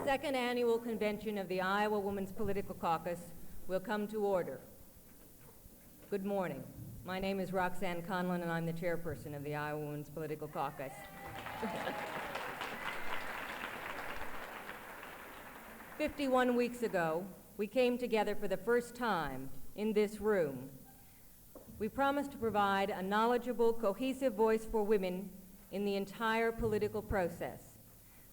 Second Annual Convention of the Iowa Women's Political Caucus will come to order. Good morning. My name is Roxanne Conlon, and I'm the chairperson of the Iowa Women's Political Caucus. 51 weeks ago, we came together for the first time in this room. We promised to provide a knowledgeable, cohesive voice for women in the entire political process.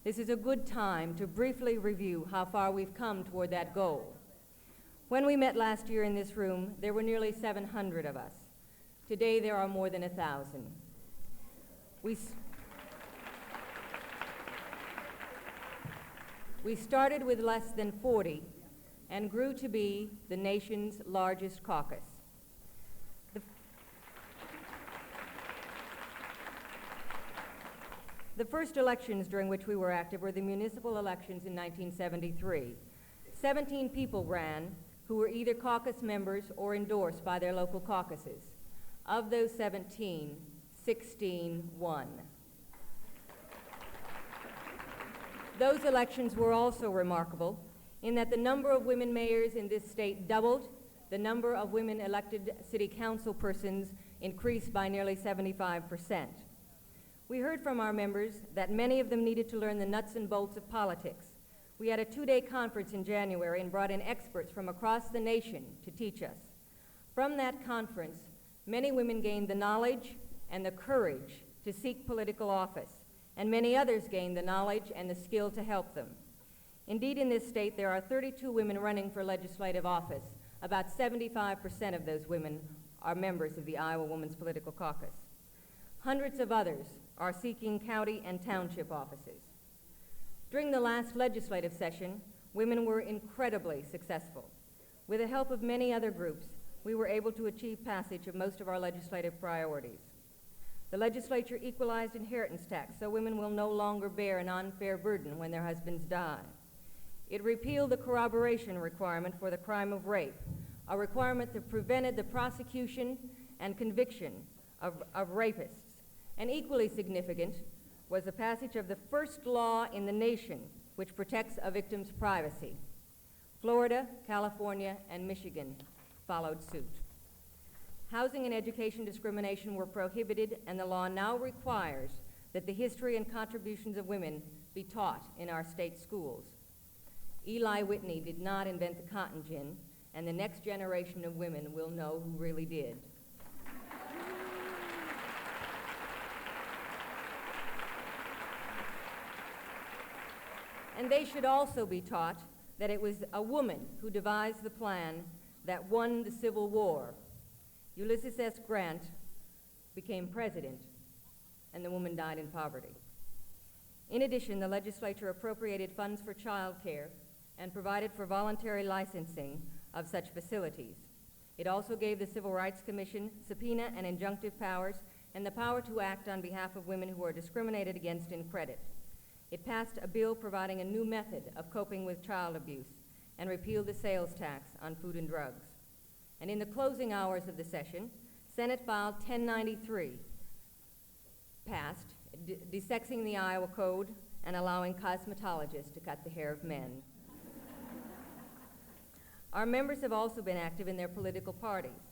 This is a good time to briefly review how far we've come toward that goal. When we met last year in this room, there were nearly 700 of us. Today, there are more than 1,000. We started with less than 40 and grew to be the nation's largest caucus. The first elections during which we were active were the municipal elections in 1973. 17 people ran who were either caucus members or endorsed by their local caucuses. Of those 17, 16 won. Those elections were also remarkable in that the number of women mayors in this state doubled, the number of women elected city council persons increased by nearly 75%. We heard from our members that many of them needed to learn the nuts and bolts of politics. We had a 2-day conference in January and brought in experts from across the nation to teach us. From that conference, many women gained the knowledge and the courage to seek political office, and many others gained the knowledge and the skill to help them. Indeed, in this state, there are 32 women running for legislative office. About 75% of those women are members of the Iowa Women's Political Caucus. Hundreds of others are seeking county and township offices. During the last legislative session, women were incredibly successful. With the help of many other groups, we were able to achieve passage of most of our legislative priorities. The legislature equalized inheritance tax so women will no longer bear an unfair burden when their husbands die. It repealed the corroboration requirement for the crime of rape, a requirement that prevented the prosecution and conviction of rapists. And equally significant was the passage of the first law in the nation which protects a victim's privacy. Florida, California, and Michigan followed suit. Housing and education discrimination were prohibited, and the law now requires that the history and contributions of women be taught in our state schools. Eli Whitney did not invent the cotton gin, and the next generation of women will know who really did. And they should also be taught that it was a woman who devised the plan that won the Civil War. Ulysses S. Grant became president, and the woman died in poverty. In addition, the legislature appropriated funds for child care and provided for voluntary licensing of such facilities. It also gave the Civil Rights Commission subpoena and injunctive powers and the power to act on behalf of women who are discriminated against in credit. It passed a bill providing a new method of coping with child abuse and repealed the sales tax on food and drugs. And in the closing hours of the session, Senate filed 1093, passed, desexing the Iowa Code and allowing cosmetologists to cut the hair of men. Our members have also been active in their political parties.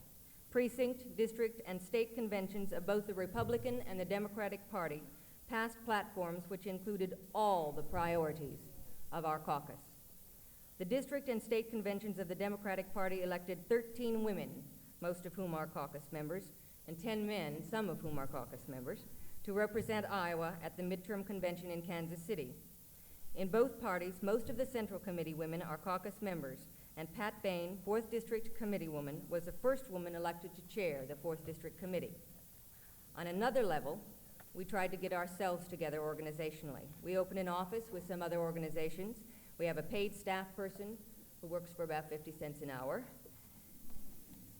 Precinct, district, and state conventions of both the Republican and the Democratic Party passed platforms which included all the priorities of our caucus. The district and state conventions of the Democratic Party elected 13 women, most of whom are caucus members, and 10 men, some of whom are caucus members, to represent Iowa at the midterm convention in Kansas City. In both parties, most of the Central Committee women are caucus members, and Pat Bain, 4th District Committeewoman, was the first woman elected to chair the 4th District Committee. On another level, we tried to get ourselves together organizationally. We opened an office with some other organizations. We have a paid staff person who works for about 50 cents an hour.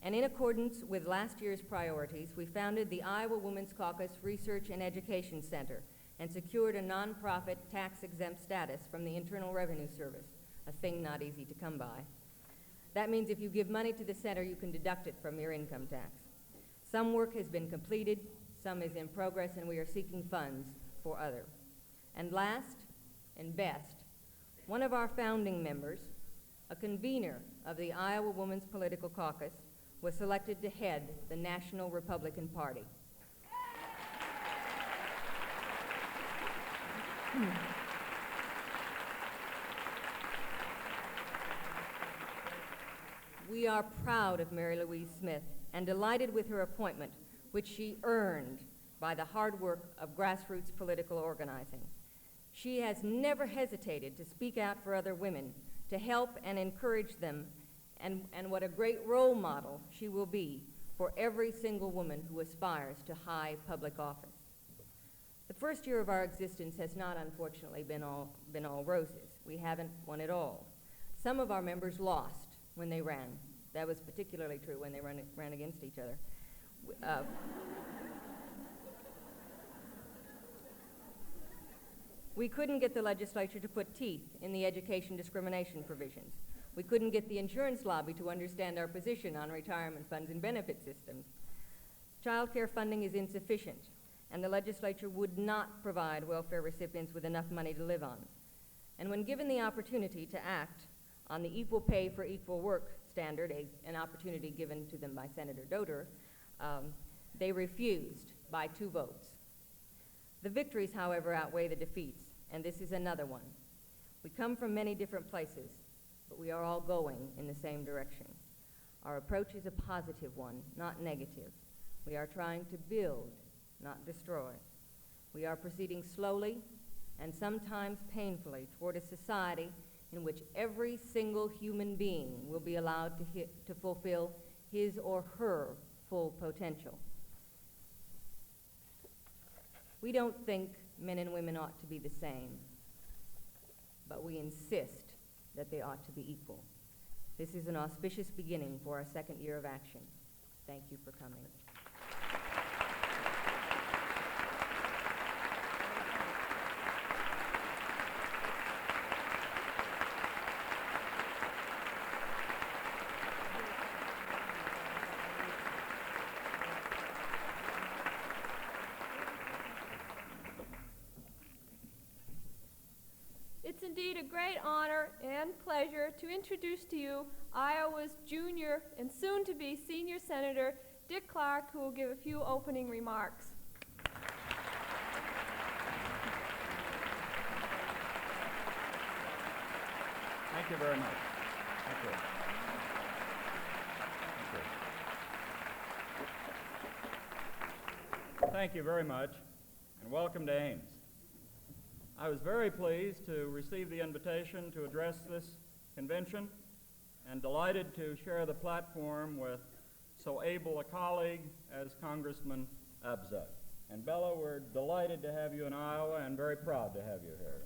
And in accordance with last year's priorities, we founded the Iowa Women's Caucus Research and Education Center and secured a nonprofit tax-exempt status from the Internal Revenue Service, a thing not easy to come by. That means if you give money to the center, you can deduct it from your income tax. Some work has been completed, some is in progress, and we are seeking funds for other. And last and best, One of our founding members, a convener of the Iowa Women's Political Caucus, was selected to head the National Republican Party. We are proud of Mary Louise Smith and delighted with her appointment, which she earned by the hard work of grassroots political organizing. She has never hesitated to speak out for other women, to help and encourage them, and what a great role model she will be for every single woman who aspires to high public office. The first year of our existence has not, unfortunately, been all roses. We haven't won it all. Some of our members lost when they ran. That was particularly true when they ran against each other. We couldn't get the legislature to put teeth in the education discrimination provisions. We couldn't get the insurance lobby to understand our position on retirement funds and benefit systems. Child care funding is insufficient, and the legislature would not provide welfare recipients with enough money to live on. And when given the opportunity to act on the equal pay for equal work standard, an opportunity given to them by Senator Doder, they refused by 2 votes. The victories, however, outweigh the defeats, and this is another one. We come from many different places, but we are all going in the same direction. Our approach is a positive one, not negative. We are trying to build, not destroy. We are proceeding slowly and sometimes painfully toward a society in which every single human being will be allowed to fulfill his or her full potential. We don't think men and women ought to be the same, but we insist that they ought to be equal. This is an auspicious beginning for our second year of action. Thank you for coming. It's indeed a great honor and pleasure to introduce to you Iowa's junior and soon-to-be senior Senator, Dick Clark, who will give a few opening remarks. Thank you very much. Thank you. Thank you very much, and welcome to Ames. I was very pleased to receive the invitation to address this convention and delighted to share the platform with so able a colleague as Congressman Abzug. And Bella, we're delighted to have you in Iowa and very proud to have you here.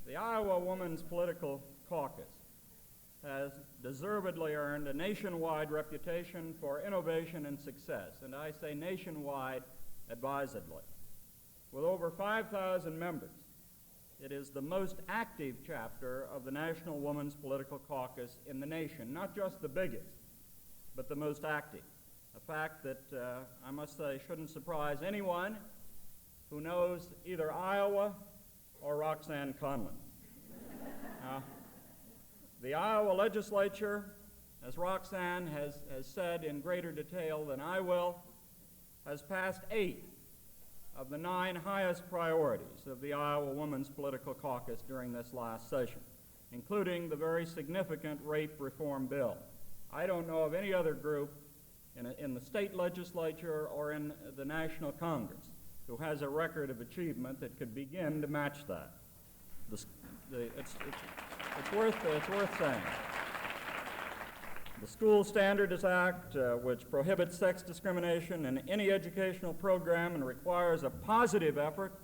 The Iowa Women's Political Caucus has deservedly earned a nationwide reputation for innovation and success, and I say nationwide advisedly. With over 5,000 members, it is the most active chapter of the National Women's Political Caucus in the nation, not just the biggest, but the most active. A fact that I must say shouldn't surprise anyone who knows either Iowa or Roxanne Conlon. The Iowa legislature, as Roxanne has said in greater detail than I will, has passed 8 of the 9 highest priorities of the Iowa Women's Political Caucus during this last session, including the very significant rape reform bill. I don't know of any other group in the state legislature or in the National Congress who has a record of achievement that could begin to match that. It's worth saying. The School Standards Act, which prohibits sex discrimination in any educational program and requires a positive effort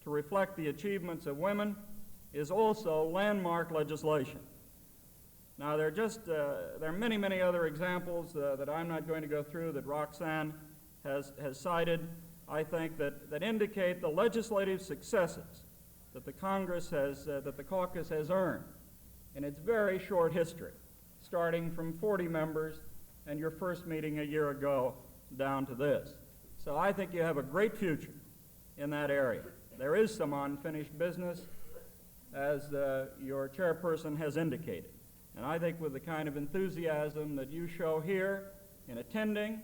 to reflect the achievements of women, is also landmark legislation. Now, there are many, many other examples that I'm not going to go through that Roxanne has cited, I think, that indicate the legislative successes that the caucus has earned in its very short history, starting from 40 members and your first meeting a year ago down to this. So I think you have a great future in that area. There is some unfinished business, as your chairperson has indicated. And I think with the kind of enthusiasm that you show here in attending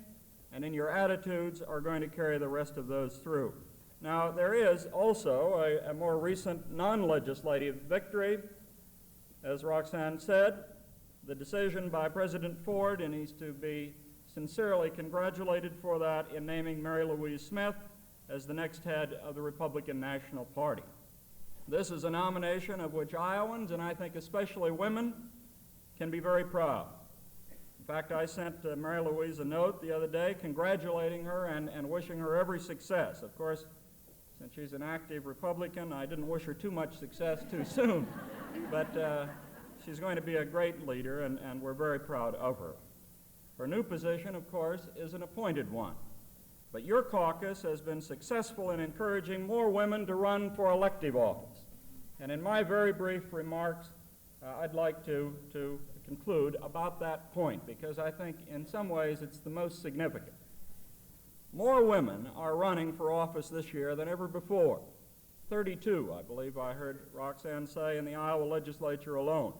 and in your attitudes are going to carry the rest of those through. Now, there is also a more recent non-legislative victory. As Roxanne said, the decision by President Ford, and he's to be sincerely congratulated for that, in naming Mary Louise Smith as the next head of the Republican National Party. This is a nomination of which Iowans, and I think especially women, can be very proud. In fact, I sent Mary Louise a note the other day congratulating her and wishing her every success. Of course, since she's an active Republican, I didn't wish her too much success too soon. But she's going to be a great leader, and we're very proud of her. Her new position, of course, is an appointed one. But your caucus has been successful in encouraging more women to run for elective office. And in my very brief remarks, I'd like to conclude about that point, because I think in some ways it's the most significant. More women are running for office this year than ever before. 32, I believe I heard Roxanne say, in the Iowa legislature alone.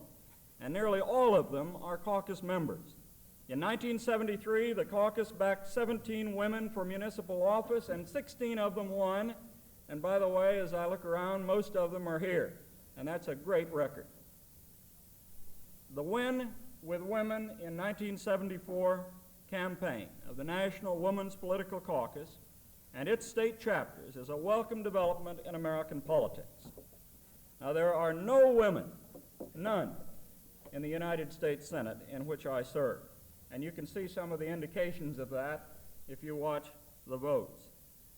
And nearly all of them are caucus members. In 1973, the caucus backed 17 women for municipal office, and 16 of them won. And by the way, as I look around, most of them are here. And that's a great record. The Win with Women in 1974 campaign of the National Women's Political Caucus and its state chapters is a welcome development in American politics. Now, there are no women, none, in the United States Senate in which I serve. And you can see some of the indications of that if you watch the votes.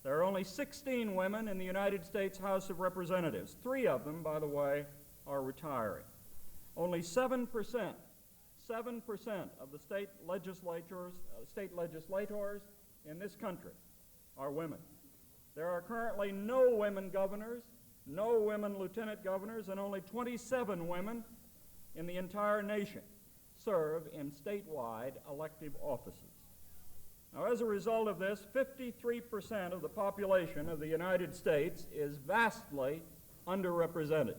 There are only 16 women in the United States House of Representatives. 3 of them, by the way, are retiring. Only 7% of the state legislators in this country are women. There are currently no women governors, no women lieutenant governors, and only 27 women in the entire nation serve in statewide elective offices. Now, as a result of this, 53% of the population of the United States is vastly underrepresented.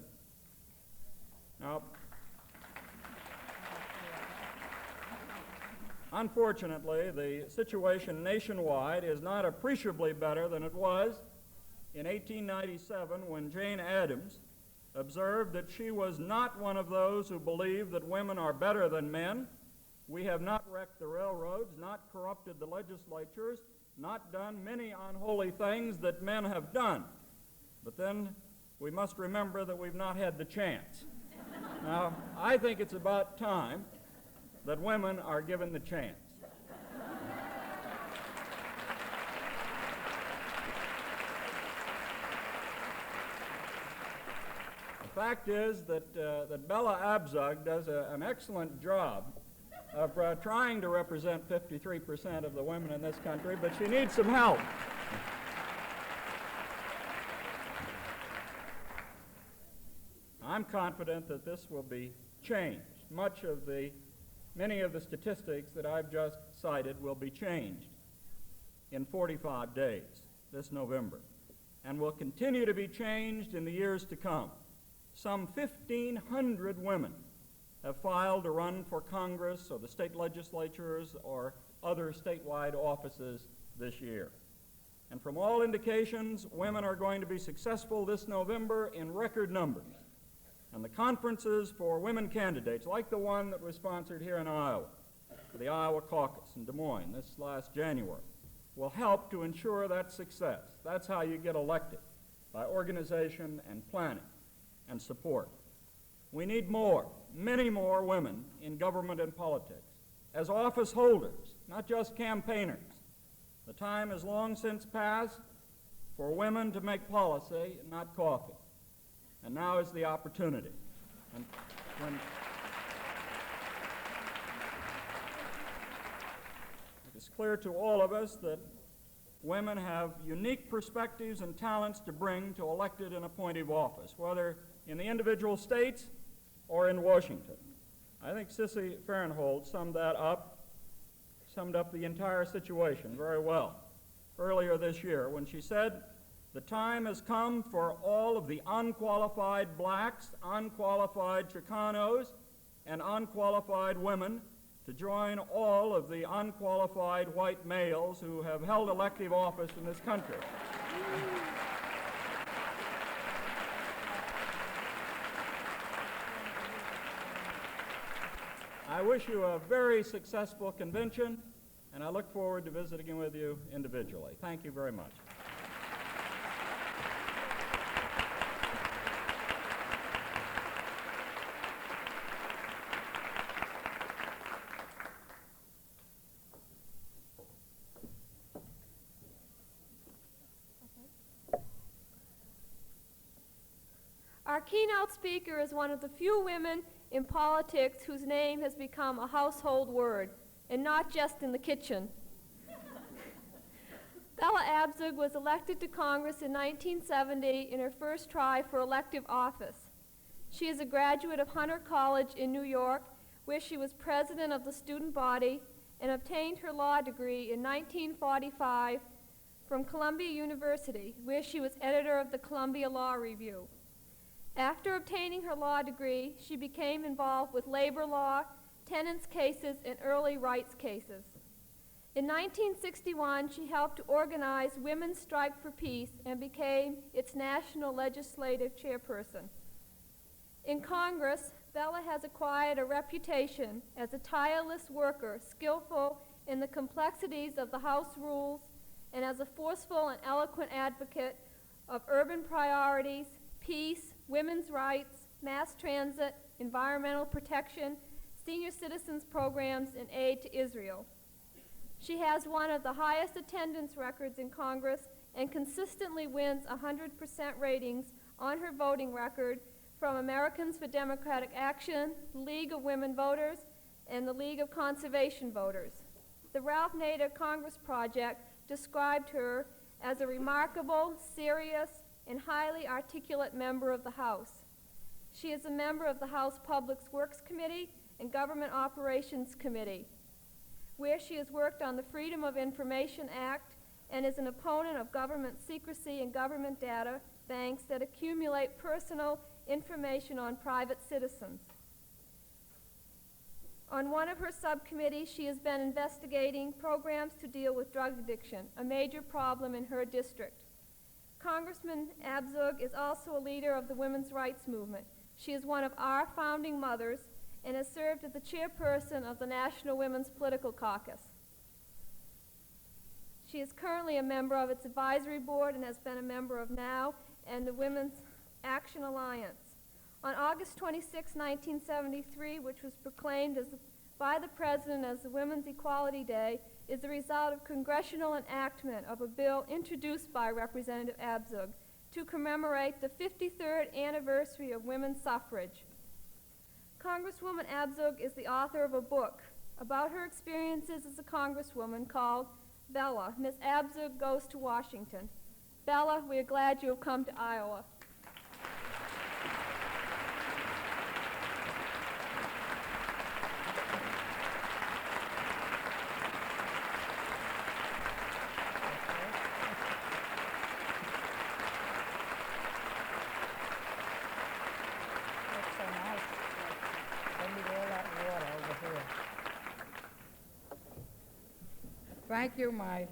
Now, unfortunately, the situation nationwide is not appreciably better than it was in 1897 when Jane Addams observed that she was not one of those who believe that women are better than men. We have not wrecked the railroads, not corrupted the legislatures, not done many unholy things that men have done. But then we must remember that we've not had the chance. Now, I think it's about time that women are given the chance. The fact is that Bella Abzug does an excellent job of trying to represent 53% of the women in this country, but she needs some help. I'm confident that this will be changed. Many of the statistics that I've just cited will be changed in 45 days this November, and will continue to be changed in the years to come. Some 1,500 women have filed to run for Congress or the state legislatures or other statewide offices this year. And from all indications, women are going to be successful this November in record numbers. And the conferences for women candidates, like the one that was sponsored here in Iowa, the Iowa Caucus in Des Moines this last January, will help to ensure that success. That's how you get elected, by organization and planning and support. We need more, many more women in government and politics, as office holders, not just campaigners. The time has long since passed for women to make policy, not coffee. And now is the opportunity. And it's clear to all of us that women have unique perspectives and talents to bring to elected and appointive office, whether in the individual states or in Washington. I think Sissy Fahrenhold summed up the entire situation very well earlier this year when she said The time has come for all of the unqualified blacks, unqualified Chicanos, and unqualified women to join all of the unqualified white males who have held elective office in this country. I wish you a very successful convention, and I look forward to visiting with you individually. Thank you very much. Our keynote speaker is one of the few women in politics whose name has become a household word, and not just in the kitchen. Bella Abzug was elected to Congress in 1970 in her first try for elective office. She is a graduate of Hunter College in New York, where she was president of the student body and obtained her law degree in 1945 from Columbia University, where she was editor of the Columbia Law Review. After obtaining her law degree, she became involved with labor law, tenants cases, and early rights cases. In 1961, she helped to organize Women's Strike for Peace and became its national legislative chairperson. In Congress, Bella has acquired a reputation as a tireless worker, skillful in the complexities of the House rules, and as a forceful and eloquent advocate of urban priorities, peace, women's rights, mass transit, environmental protection, senior citizens programs, and aid to Israel. She has one of the highest attendance records in Congress and consistently wins 100% ratings on her voting record from Americans for Democratic Action, the League of Women Voters, and the League of Conservation Voters. The Ralph Nader Congress Project described her as a remarkable, serious, and highly articulate member of the House. She is a member of the House Public Works Committee and Government Operations Committee, where she has worked on the Freedom of Information Act and is an opponent of government secrecy and government data banks that accumulate personal information on private citizens. On one of her subcommittees, she has been investigating programs to deal with drug addiction, a major problem in her district. Congressman Abzug is also a leader of the women's rights movement. She is one of our founding mothers and has served as the chairperson of the National Women's Political Caucus. She is currently a member of its advisory board and has been a member of NOW and the Women's Action Alliance. On August 26, 1973, which was proclaimed by the President as the Women's Equality Day, is the result of congressional enactment of a bill introduced by Representative Abzug to commemorate the 53rd anniversary of women's suffrage. Congresswoman Abzug is the author of a book about her experiences as a congresswoman called Bella, Miss Abzug Goes to Washington. Bella, we are glad you have come to Iowa. Thank you, my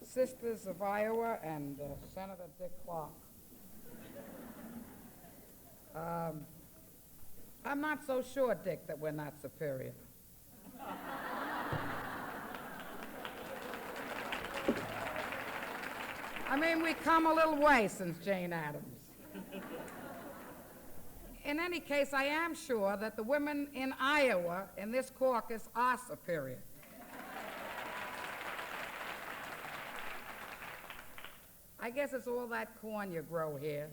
sisters of Iowa and Senator Dick Clark. I'm not so sure, Dick, that we're not superior. I mean, we come a little way since Jane Addams. In any case, I am sure that the women in Iowa in this caucus are superior. I guess it's all that corn you grow here,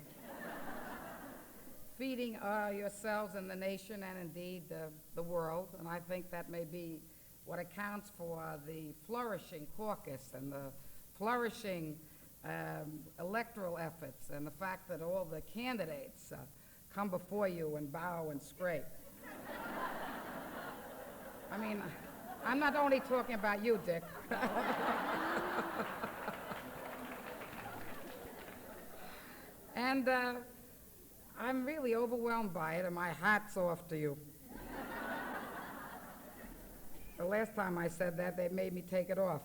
feeding yourselves and the nation and indeed the world, and I think that may be what accounts for the flourishing caucus and the flourishing electoral efforts and the fact that all the candidates come before you and bow and scrape. I mean, I'm not only talking about you, Dick. And I'm really overwhelmed by it, and my hat's off to you. The last time I said that, they made me take it off.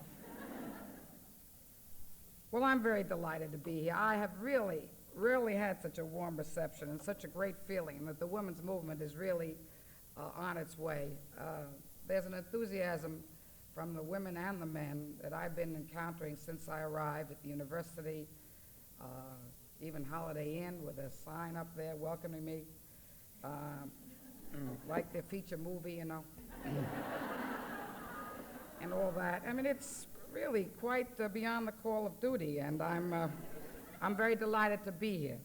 Well, I'm very delighted to be here. I have really had such a warm reception and such a great feeling that the women's movement is really on its way. There's an enthusiasm from the women and the men that I've been encountering since I arrived at the university, even Holiday Inn with a sign up there welcoming me, like their feature movie, you know, and all that. I mean, it's really quite beyond the call of duty, and I'm very delighted to be here.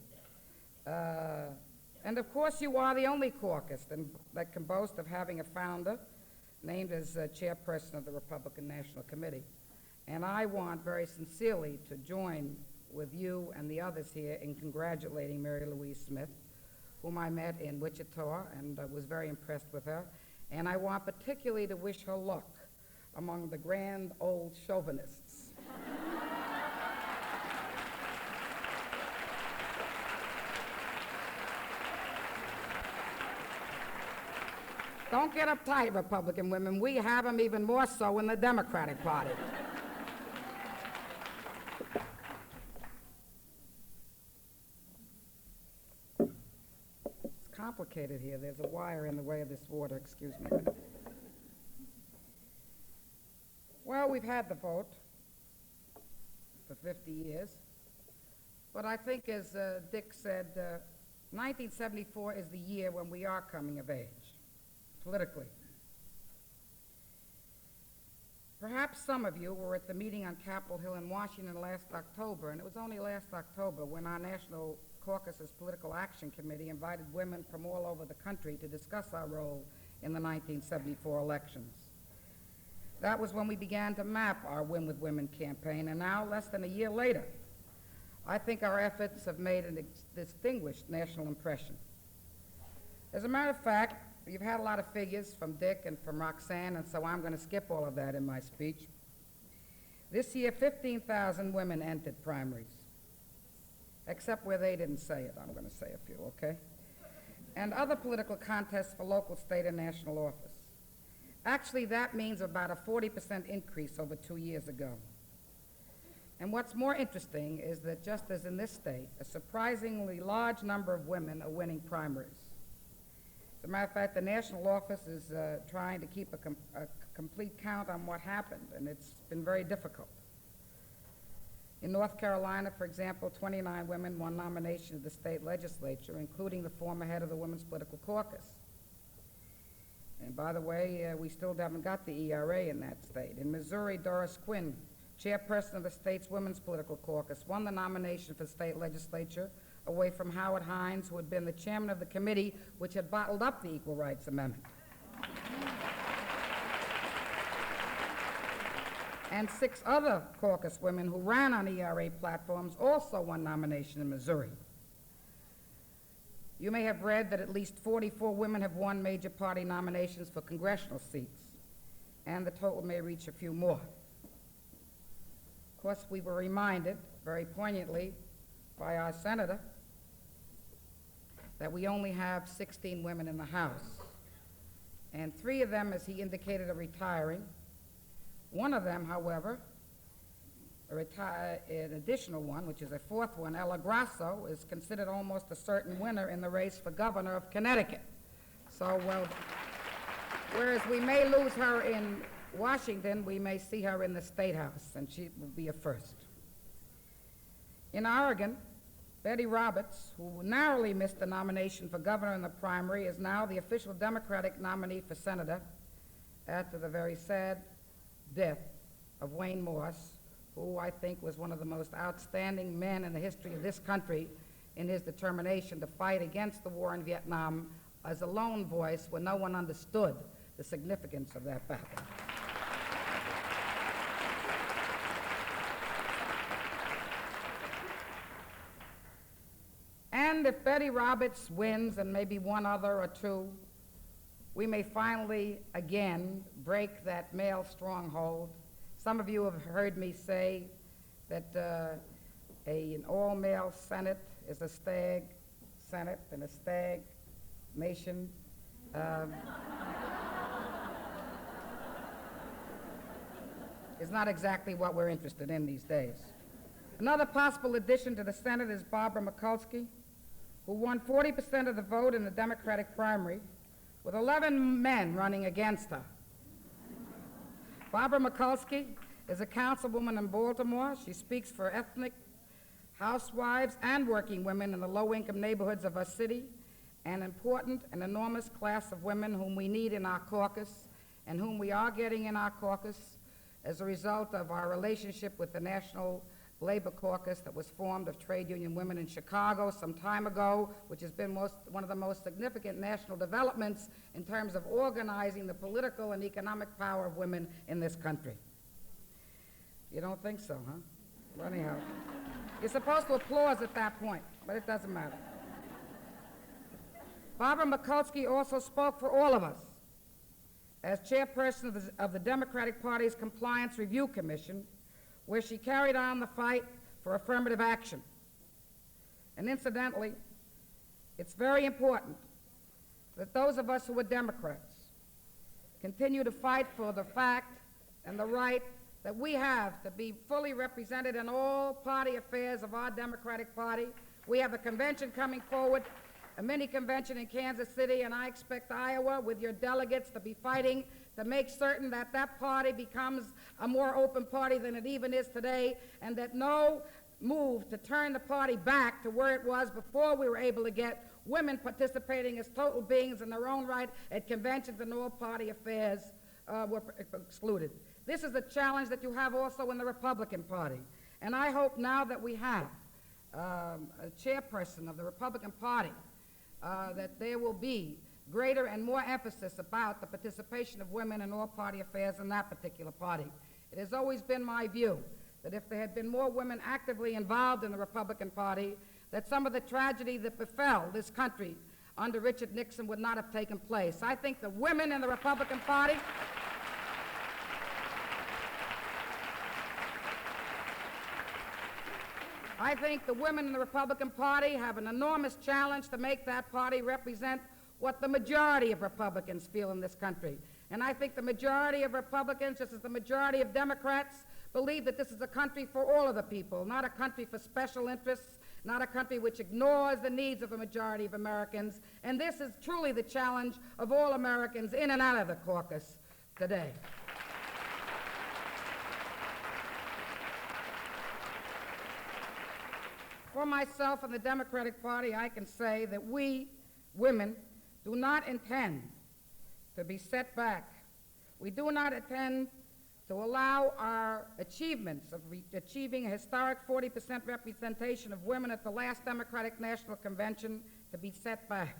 And of course, you are the only caucus that can boast of having a founder named as chairperson of the Republican National Committee. And I want very sincerely to join with you and the others here in congratulating Mary Louise Smith, whom I met in Wichita and was very impressed with her. And I want particularly to wish her luck among the grand old chauvinists. Don't get uptight, Republican women. We have them even more so in the Democratic Party. It's complicated here. There's a wire in the way of this water. Excuse me. Well, we've had the vote for 50 years. But I think, as Dick said, 1974 is the year when we are coming of age, politically. Perhaps some of you were at the meeting on Capitol Hill in Washington last October, and it was only last October when our National Caucus's Political Action Committee invited women from all over the country to discuss our role in the 1974 elections. That was when we began to map our Win with Women campaign, and now, less than a year later, I think our efforts have made a distinguished national impression. As a matter of fact, you've had a lot of figures from Dick and from Roxanne, and so I'm going to skip all of that in my speech. This year, 15,000 women entered primaries, except where they didn't say it. I'm going to say a few, okay? And other political contests for local, state, and national office. Actually, that means about a 40% increase over 2 years ago. And what's more interesting is that just as in this state, a surprisingly large number of women are winning primaries. As a matter of fact, the national office is trying to keep a complete count on what happened, and it's been very difficult. In North Carolina, for example, 29 women won nomination to the state legislature, including the former head of the Women's Political Caucus. And by the way, we still haven't got the ERA in that state. In Missouri, Doris Quinn, chairperson of the state's Women's Political Caucus, won the nomination for the state legislature away from Howard Hines, who had been the chairman of the committee which had bottled up the Equal Rights Amendment. And 6 other caucus women who ran on ERA platforms also won nomination in Missouri. You may have read that at least 44 women have won major party nominations for congressional seats, and the total may reach a few more. Of course, we were reminded very poignantly by our senator that we only have 16 women in the House, and 3 of them, as he indicated, are retiring. One of them, however, an additional one, which is a 4th one, Ella Grasso, is considered almost a certain winner in the race for governor of Connecticut. So, well, whereas we may lose her in Washington, we may see her in the State House, and she will be a first. In Oregon, Betty Roberts, who narrowly missed the nomination for governor in the primary, is now the official Democratic nominee for senator after the very sad death of Wayne Morse, who I think was one of the most outstanding men in the history of this country in his determination to fight against the war in Vietnam as a lone voice when no one understood the significance of that battle. And if Betty Roberts wins, and maybe one other or 2, we may finally again break that male stronghold. Some of you have heard me say that an all-male Senate is a stag Senate and a stag nation. Is not exactly what we're interested in these days. Another possible addition to the Senate is Barbara Mikulski, who won 40% of the vote in the Democratic primary, with 11 men running against her. Barbara Mikulski is a councilwoman in Baltimore. She speaks for ethnic housewives and working women in the low-income neighborhoods of our city, an important and enormous class of women whom we need in our caucus and whom we are getting in our caucus as a result of our relationship with the National Labor Caucus that was formed of trade union women in Chicago some time ago, which has been one of the most significant national developments in terms of organizing the political and economic power of women in this country. You don't think so, huh? Well, anyhow, you're supposed to applaud at that point, but it doesn't matter. Barbara Mikulski also spoke for all of us as chairperson of the Democratic Party's Compliance Review Commission, where she carried on the fight for affirmative action. And incidentally, it's very important that those of us who are Democrats continue to fight for the fact and the right that we have to be fully represented in all party affairs of our Democratic Party. We have a convention coming forward, a mini convention in Kansas City, and I expect Iowa, with your delegates, to be fighting to make certain that that party becomes a more open party than it even is today, and that no move to turn the party back to where it was before we were able to get women participating as total beings in their own right at conventions and all party affairs were excluded. This is a challenge that you have also in the Republican Party, and I hope now that we have a chairperson of the Republican Party that there will be greater and more emphasis about the participation of women in all party affairs in that particular party. It has always been my view that if there had been more women actively involved in the Republican Party, that some of the tragedy that befell this country under Richard Nixon would not have taken place. I think the women in the Republican Party have an enormous challenge to make that party represent what the majority of Republicans feel in this country. And I think the majority of Republicans, just as the majority of Democrats, believe that this is a country for all of the people, not a country for special interests, not a country which ignores the needs of a majority of Americans. And this is truly the challenge of all Americans in and out of the caucus today. For myself and the Democratic Party, I can say that we, women, do not intend to be set back. We do not intend to allow our achievements of achieving a historic 40% representation of women at the last Democratic National Convention to be set back.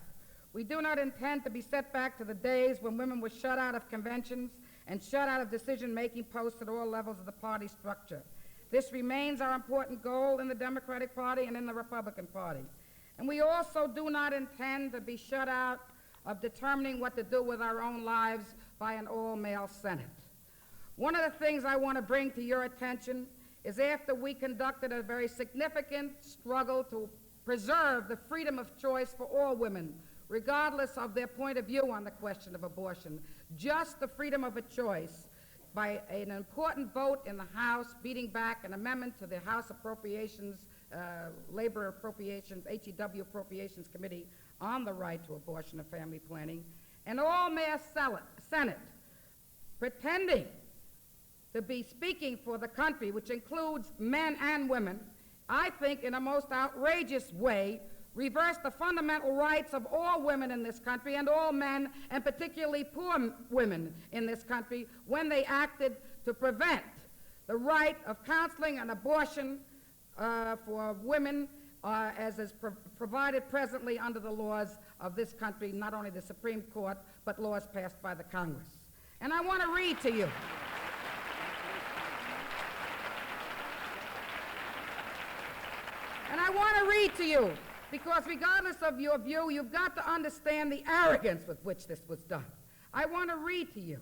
We do not intend to be set back to the days when women were shut out of conventions and shut out of decision-making posts at all levels of the party structure. This remains our important goal in the Democratic Party and in the Republican Party. And we also do not intend to be shut out of determining what to do with our own lives by an all-male Senate. One of the things I want to bring to your attention is after we conducted a very significant struggle to preserve the freedom of choice for all women, regardless of their point of view on the question of abortion, just the freedom of a choice, by an important vote in the House beating back an amendment to the House Appropriations, Labor Appropriations, HEW Appropriations Committee on the right to abortion and family planning, an all-male Senate pretending to be speaking for the country, which includes men and women, I think in a most outrageous way reversed the fundamental rights of all women in this country and all men, and particularly poor women in this country, when they acted to prevent the right of counseling and abortion for women as is provided presently under the laws of this country, not only the Supreme Court, but laws passed by the Congress. And I want to read to you. And I want to read to you, because regardless of your view, you've got to understand the arrogance with which this was done. I want to read to you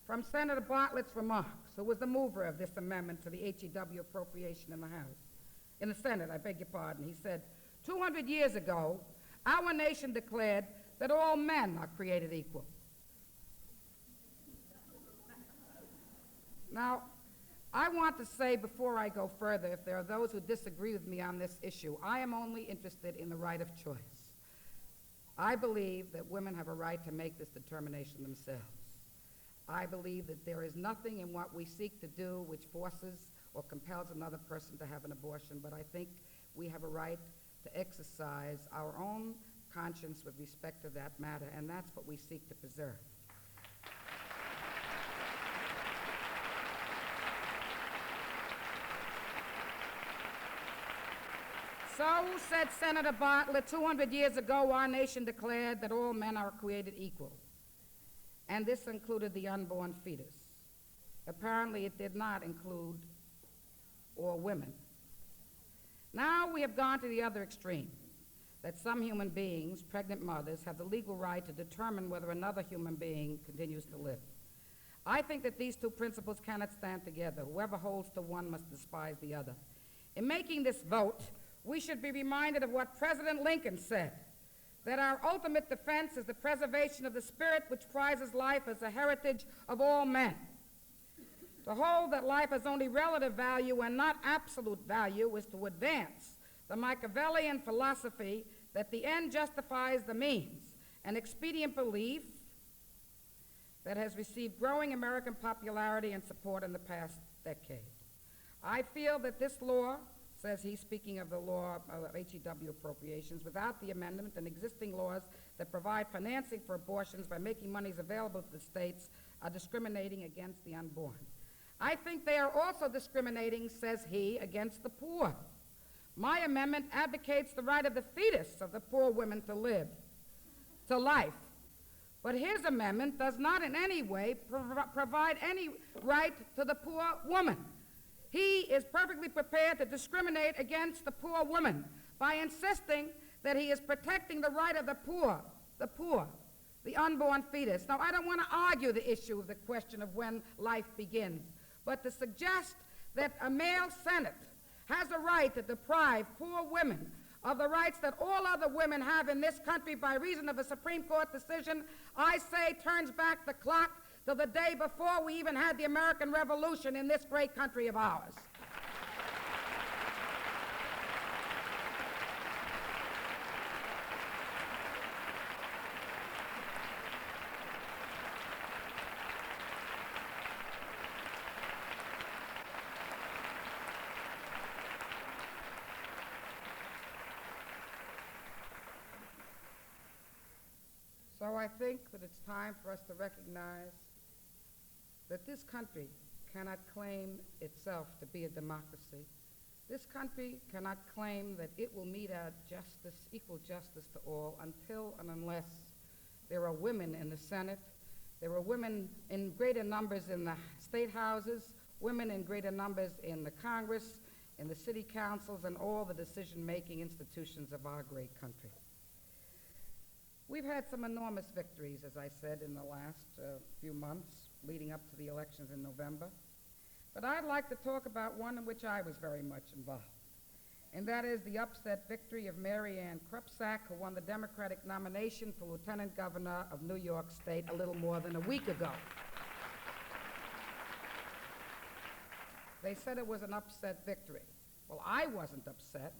from Senator Bartlett's remarks, who was the mover of this amendment to the HEW appropriation in the House. in the Senate, I beg your pardon. He said, 200 years ago, our nation declared that all men are created equal. Now, I want to say before I go further, if there are those who disagree with me on this issue, I am only interested in the right of choice. I believe that women have a right to make this determination themselves. I believe that there is nothing in what we seek to do which forces or compels another person to have an abortion, but I think we have a right to exercise our own conscience with respect to that matter, and that's what we seek to preserve. So, said Senator Bartlett, 200 years ago, our nation declared that all men are created equal, and this included the unborn fetus. Apparently, it did not include all women. Now we have gone to the other extreme, that some human beings, pregnant mothers, have the legal right to determine whether another human being continues to live. I think that these two principles cannot stand together. Whoever holds to one must despise the other. In making this vote, we should be reminded of what President Lincoln said, that our ultimate defense is the preservation of the spirit which prizes life as a heritage of all men. To hold that life has only relative value and not absolute value is to advance the Machiavellian philosophy that the end justifies the means, an expedient belief that has received growing American popularity and support in the past decade. I feel that this law, says he, speaking of the law of HEW appropriations, without the amendment and existing laws that provide financing for abortions by making monies available to the states are discriminating against the unborn. I think they are also discriminating, says he, against the poor. My amendment advocates the right of the fetus of the poor women to live, to life. But his amendment does not in any way provide any right to the poor woman. He is perfectly prepared to discriminate against the poor woman by insisting that he is protecting the right of the poor, the unborn fetus. Now, I don't want to argue the issue of the question of when life begins, but to suggest that a male Senate has a right to deprive poor women of the rights that all other women have in this country by reason of a Supreme Court decision, I say turns back the clock to the day before we even had the American Revolution in this great country of ours. So I think that it's time for us to recognize that this country cannot claim itself to be a democracy. This country cannot claim that it will mete out justice, equal justice to all, until and unless there are women in the Senate, there are women in greater numbers in the state houses, women in greater numbers in the Congress, in the city councils, and all the decision-making institutions of our great country. We've had some enormous victories, as I said, in the last few months leading up to the elections in November. But I'd like to talk about one in which I was very much involved, and that is the upset victory of Mary Ann Krupczak, who won the Democratic nomination for Lieutenant Governor of New York State a little more than a week ago. They said it was an upset victory. Well, I wasn't upset.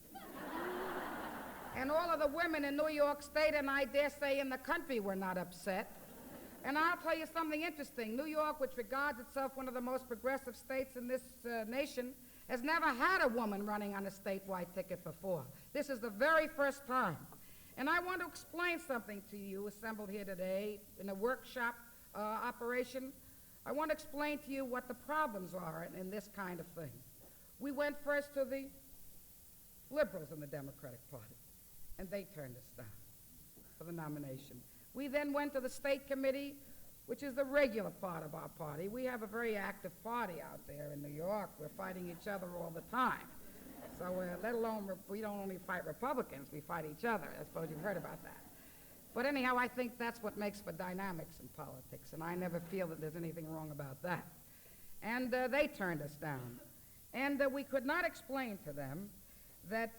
And all of the women in New York State, and I dare say in the country, were not upset. And I'll tell you something interesting. New York, which regards itself one of the most progressive states in this nation, has never had a woman running on a statewide ticket before. This is the very first time. And I want to explain something to you assembled here today in a workshop operation. I want to explain to you what the problems are in this kind of thing. We went first to the liberals in the Democratic Party, and they turned us down for the nomination. We then went to the state committee, which is the regular part of our party. We have a very active party out there in New York. We're fighting each other all the time. So let alone, we don't only fight Republicans, we fight each other. I suppose you've heard about that. But anyhow, I think that's what makes for dynamics in politics, and I never feel that there's anything wrong about that. And they turned us down. And we could not explain to them that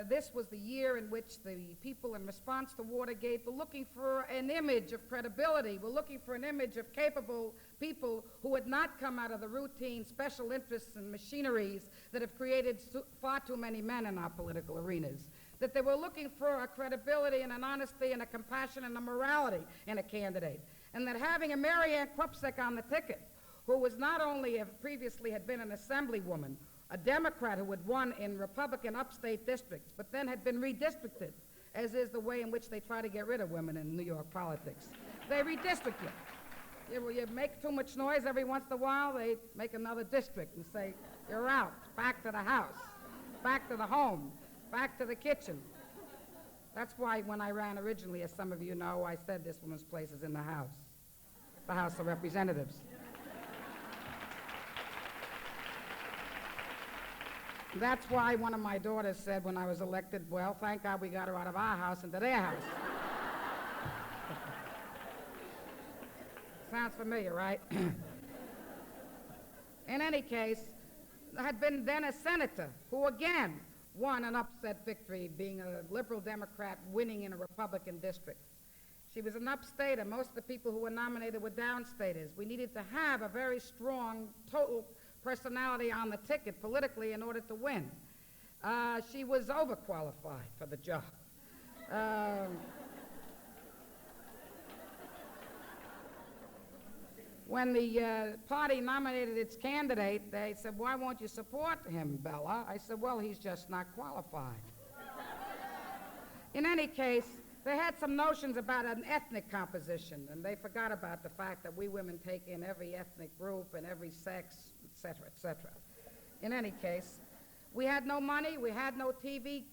this was the year in which the people in response to Watergate were looking for an image of credibility, were looking for an image of capable people who had not come out of the routine special interests and machineries that have created far too many men in our political arenas. That they were looking for a credibility and an honesty and a compassion and a morality in a candidate. And that having a Mary Ann Krupsek on the ticket, who was not only previously had been an assemblywoman, a Democrat who had won in Republican upstate districts, but then had been redistricted, as is the way in which they try to get rid of women in New York politics. They redistrict you. You make too much noise every once in a while, they make another district and say, you're out, back to the house, back to the home, back to the kitchen. That's why when I ran originally, as some of you know, I said this woman's place is in the House of Representatives. That's why one of my daughters said when I was elected, well, thank God we got her out of our house into their house. Sounds familiar, right? In any case, had been then a senator who again won an upset victory, being a liberal Democrat winning in a Republican district. She was an upstater. Most of the people who were nominated were downstaters. We needed to have a very strong total personality on the ticket politically in order to win. She was overqualified for the job. When the party nominated its candidate, they said, why won't you support him, Bella? I said, well, he's just not qualified. In any case, they had some notions about an ethnic composition, and they forgot about the fact that we women take in every ethnic group and every sex, et cetera, et cetera. In any case, we had no money, we had no TV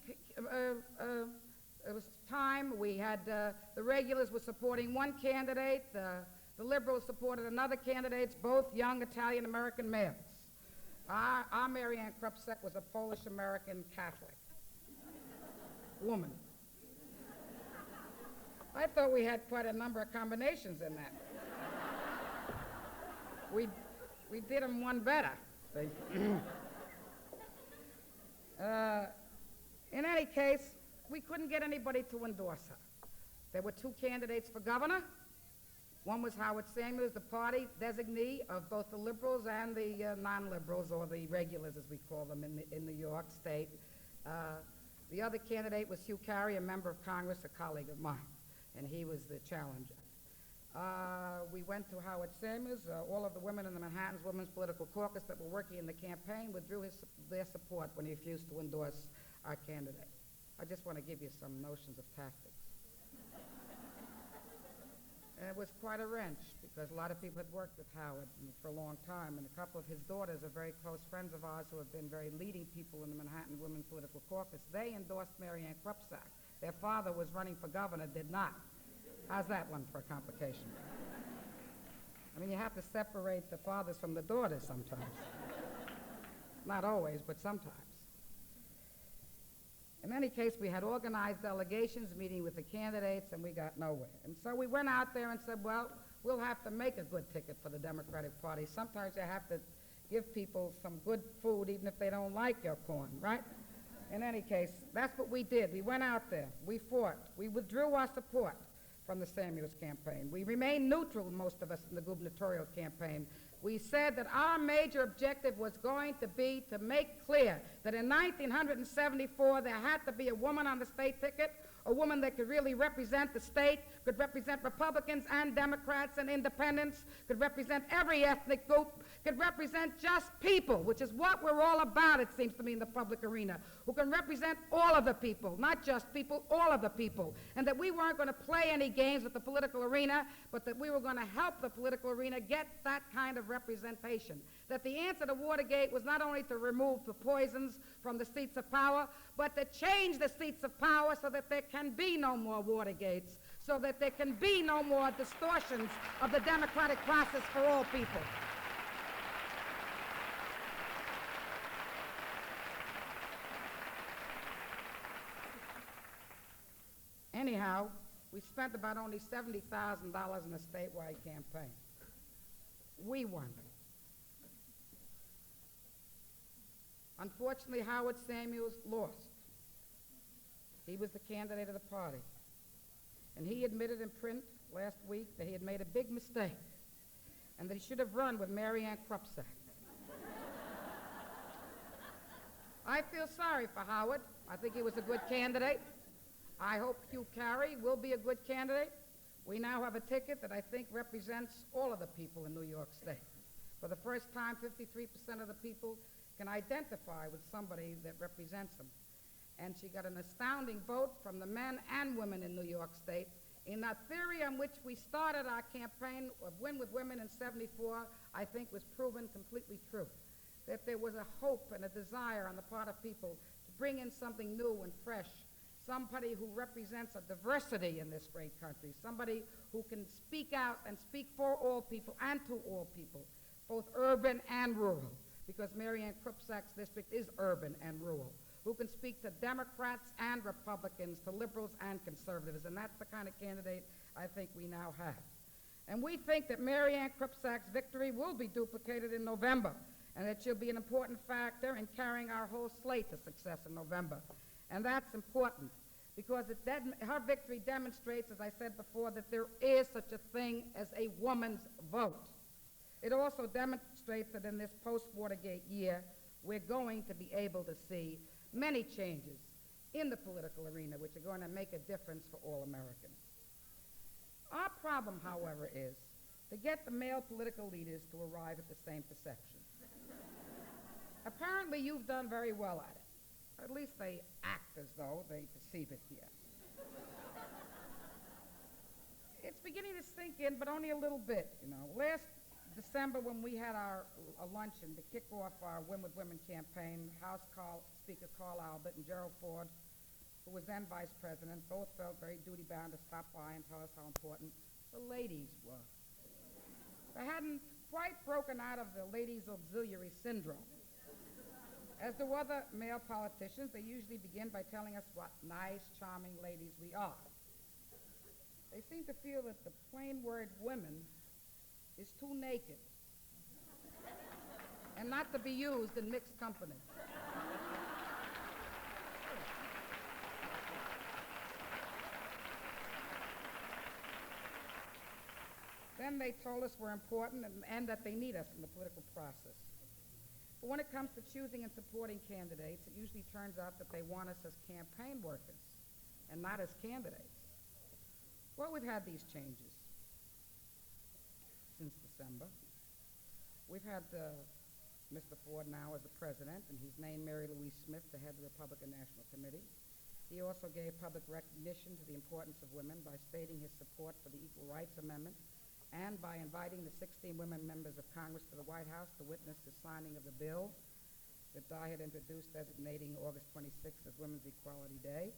it was time. We had, the regulars were supporting one candidate, the liberals supported another candidate, both young Italian-American males. Our Mary Ann Krupsek was a Polish-American Catholic woman. I thought we had quite a number of combinations in that. We did them one better. In any case, we couldn't get anybody to endorse her. There were two candidates for governor. One was Howard Samuels, the party designee of both the liberals and the non-liberals, or the regulars as we call them in New York State. The other candidate was Hugh Carey, a member of Congress, a colleague of mine, and he was the challenger. We went to Howard Samuels. All of the women in the Manhattan Women's Political Caucus that were working in the campaign withdrew their support when he refused to endorse our candidate. I just want to give you some notions of tactics. And it was quite a wrench, because a lot of people had worked with Howard for a long time, and a couple of his daughters are very close friends of ours who have been very leading people in the Manhattan Women's Political Caucus. They endorsed Mary Ann Krupsek. Their father was running for governor, did not. How's that one for a complication? I mean, you have to separate the fathers from the daughters sometimes. Not always, but sometimes. In any case, we had organized delegations meeting with the candidates, and we got nowhere. And so we went out there and said, well, we'll have to make a good ticket for the Democratic Party. Sometimes you have to give people some good food even if they don't like your corn, right? In any case, that's what we did. We went out there. We fought. We withdrew our support from the Samuels campaign. We remained neutral, most of us, in the gubernatorial campaign. We said that our major objective was going to be to make clear that in 1974 there had to be a woman on the state ticket, a woman that could really represent the state, could represent Republicans and Democrats and independents, could represent every ethnic group, could represent just people, which is what we're all about, it seems to me, in the public arena, who can represent all of the people, not just people, all of the people, and that we weren't going to play any games with the political arena, but that we were going to help the political arena get that kind of representation. That the answer to Watergate was not only to remove the poisons from the seats of power, but to change the seats of power so that there can be no more Watergates, so that there can be no more distortions of the democratic process for all people. Anyhow, we spent about only $70,000 in a statewide campaign. We won. Unfortunately, Howard Samuels lost. He was the candidate of the party. And he admitted in print last week that he had made a big mistake and that he should have run with Mary Ann Krupsack. I feel sorry for Howard. I think he was a good candidate. I hope Hugh Carey will be a good candidate. We now have a ticket that I think represents all of the people in New York State. For the first time, 53% of the people can identify with somebody that represents them. And she got an astounding vote from the men and women in New York State. In that theory on which we started our campaign of Win with Women in '74, I think was proven completely true. That there was a hope and a desire on the part of people to bring in something new and fresh, somebody who represents a diversity in this great country, somebody who can speak out and speak for all people and to all people, both urban and rural, because Mary Ann Krupsack's district is urban and rural, who can speak to Democrats and Republicans, to liberals and conservatives, and that's the kind of candidate I think we now have. And we think that Mary Ann Krupsack's victory will be duplicated in November, and that she'll be an important factor in carrying our whole slate to success in November. And that's important because her victory demonstrates, as I said before, that there is such a thing as a woman's vote. It also demonstrates that in this post-Watergate year, we're going to be able to see many changes in the political arena which are going to make a difference for all Americans. Our problem, however, is to get the male political leaders to arrive at the same perception. Apparently, you've done very well at it. At least they act as though they perceive it here. It's beginning to sink in, but only a little bit, you know. Last December, when we had our luncheon to kick off our Win with Women campaign, Speaker Carl Albert and Gerald Ford, who was then vice president, both felt very duty-bound to stop by and tell us how important the ladies were. They hadn't quite broken out of the ladies' auxiliary syndrome. As do other male politicians, they usually begin by telling us what nice, charming ladies we are. They seem to feel that the plain word women is too naked and not to be used in mixed company. Then they told us we're important and that they need us in the political process. But when it comes to choosing and supporting candidates, it usually turns out that they want us as campaign workers and not as candidates. Well, we've had these changes since December. We've had Mr. Ford now as the president, and he's named Mary Louise Smith to head the Republican National Committee. He also gave public recognition to the importance of women by stating his support for the Equal Rights Amendment and by inviting the 16 women members of Congress to the White House to witness the signing of the bill that Di had introduced designating August 26th as Women's Equality Day.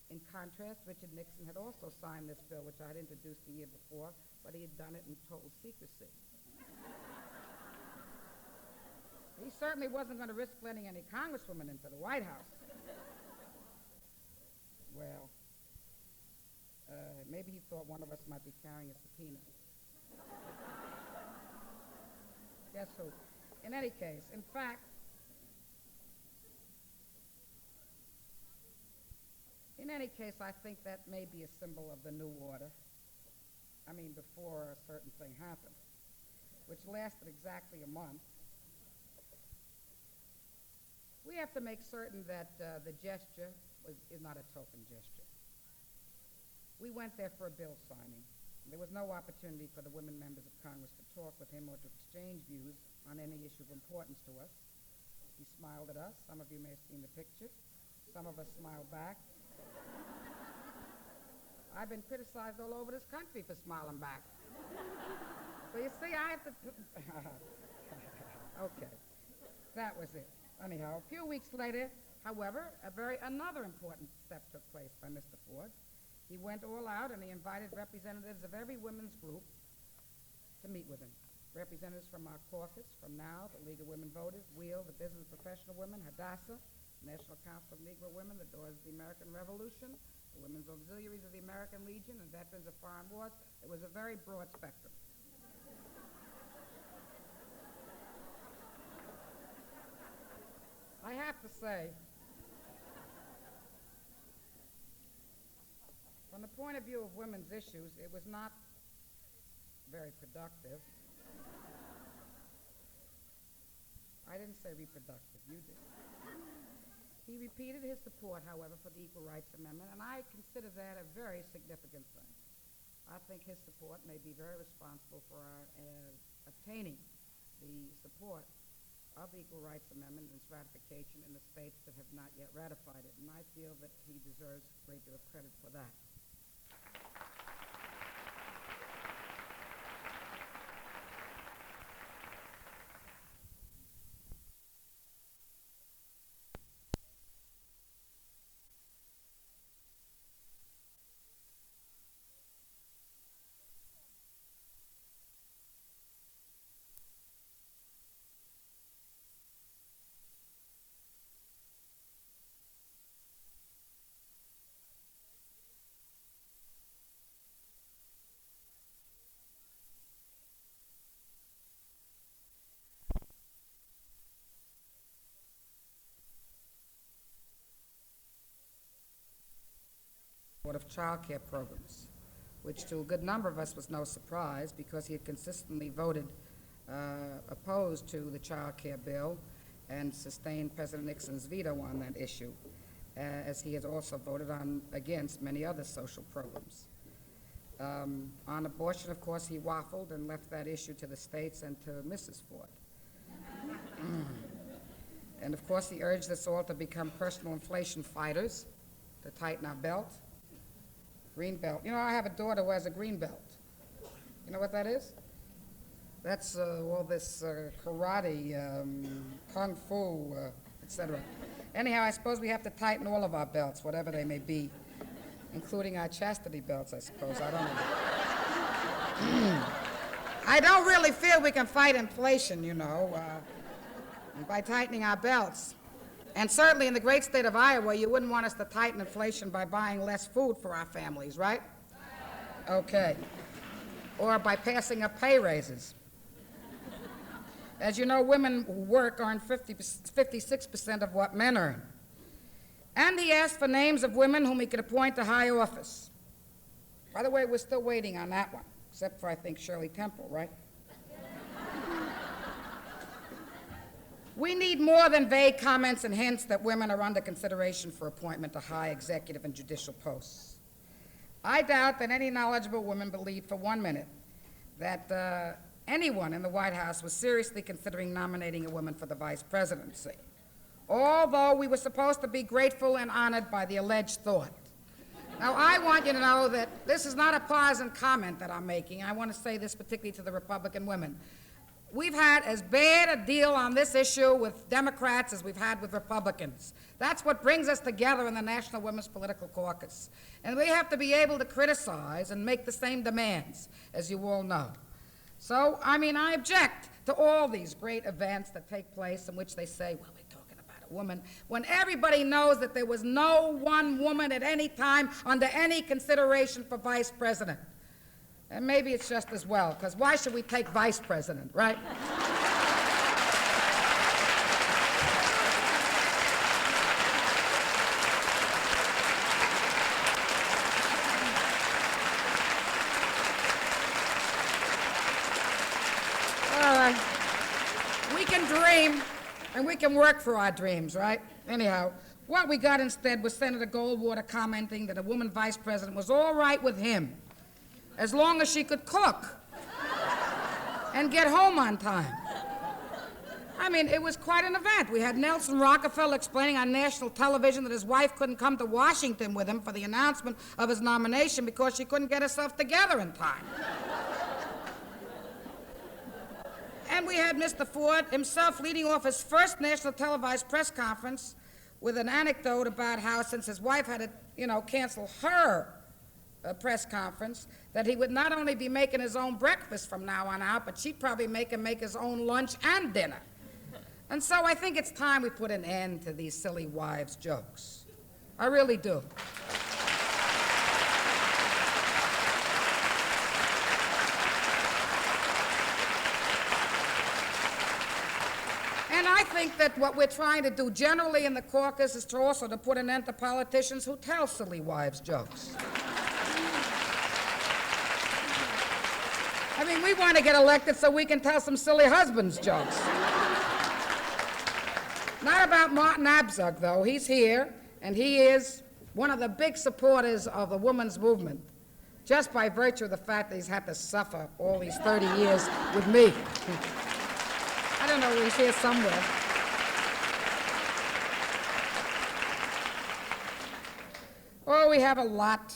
In contrast, Richard Nixon had also signed this bill, which I had introduced the year before, but he had done it in total secrecy. He certainly wasn't going to risk letting any congresswoman into the White House. Well, maybe he thought one of us might be carrying a subpoena. Guess who? In any case, in fact, I think that may be a symbol of the new order. I mean, before a certain thing happened, which lasted exactly a month. We have to make certain that the gesture is not a token gesture. We went there for a bill signing. There was no opportunity for the women members of Congress to talk with him or to exchange views on any issue of importance to us. He smiled at us. Some of you may have seen the picture. Some of us smiled back. I've been criticized all over this country for smiling back. So you see, I have to... Okay, that was it. Anyhow, a few weeks later, however, another important step took place by Mr. Ford. He went all out and he invited representatives of every women's group to meet with him. Representatives from our caucus, from NOW, the League of Women Voters, WHEEL, the Business of Professional Women, Hadassah, National Council of Negro Women, the Daughters of the American Revolution, the Women's Auxiliaries of the American Legion, and Veterans of Foreign Wars. It was a very broad spectrum. I have to say, point of view of women's issues, it was not very productive. I didn't say reproductive, you did. He repeated his support, however, for the Equal Rights Amendment, and I consider that a very significant thing. I think his support may be very responsible for our obtaining the support of the Equal Rights Amendment and its ratification in the states that have not yet ratified it, and I feel that he deserves a great deal of credit for that. Of child care programs, which to a good number of us was no surprise because he had consistently voted opposed to the child care bill and sustained President Nixon's veto on that issue, as he has also voted against many other social programs. On abortion, of course, he waffled and left that issue to the states and to Mrs. Ford. And of course, he urged us all to become personal inflation fighters, to tighten our belt. Green belt. You know, I have a daughter who has a green belt. You know what that is? That's all this karate, kung fu, etc. Anyhow, I suppose we have to tighten all of our belts, whatever they may be, including our chastity belts, I suppose. I don't know. I don't really feel we can fight inflation, you know, by tightening our belts. And certainly in the great state of Iowa, you wouldn't want us to tighten inflation by buying less food for our families, right? Okay. Or by passing up pay raises. As you know, women who work earn 56% of what men earn. And he asked for names of women whom he could appoint to high office. By the way, we're still waiting on that one, except for, I think, Shirley Temple, right? We need more than vague comments and hints that women are under consideration for appointment to high executive and judicial posts. I doubt that any knowledgeable woman believed for 1 minute that anyone in the White House was seriously considering nominating a woman for the vice presidency, although we were supposed to be grateful and honored by the alleged thought. Now, I want you to know that this is not a partisan comment that I'm making. I want to say this particularly to the Republican women. We've had as bad a deal on this issue with Democrats as we've had with Republicans. That's what brings us together in the National Women's Political Caucus. And we have to be able to criticize and make the same demands, as you all know. So, I mean, I object to all these great events that take place in which they say, well, we're talking about a woman, when everybody knows that there was no one woman at any time under any consideration for vice president. And maybe it's just as well, because why should we take vice president, right? We can dream, and we can work for our dreams, right? Anyhow, what we got instead was Senator Goldwater commenting that a woman vice president was all right with him, as long as she could cook and get home on time. I mean, it was quite an event. We had Nelson Rockefeller explaining on national television that his wife couldn't come to Washington with him for the announcement of his nomination because she couldn't get herself together in time. And we had Mr. Ford himself leading off his first national televised press conference with an anecdote about how, since his wife had to, cancel her press conference, that he would not only be making his own breakfast from now on out, but she'd probably make him make his own lunch and dinner. And so I think it's time we put an end to these silly wives' jokes. I really do. And I think that what we're trying to do generally in the caucus is to also to put an end to politicians who tell silly wives' jokes. I mean, we want to get elected so we can tell some silly husband's jokes. Not about Martin Abzug, though. He's here, and he is one of the big supporters of the women's movement, just by virtue of the fact that he's had to suffer all these 30 years with me. I don't know, he's here somewhere. Oh, we have a lot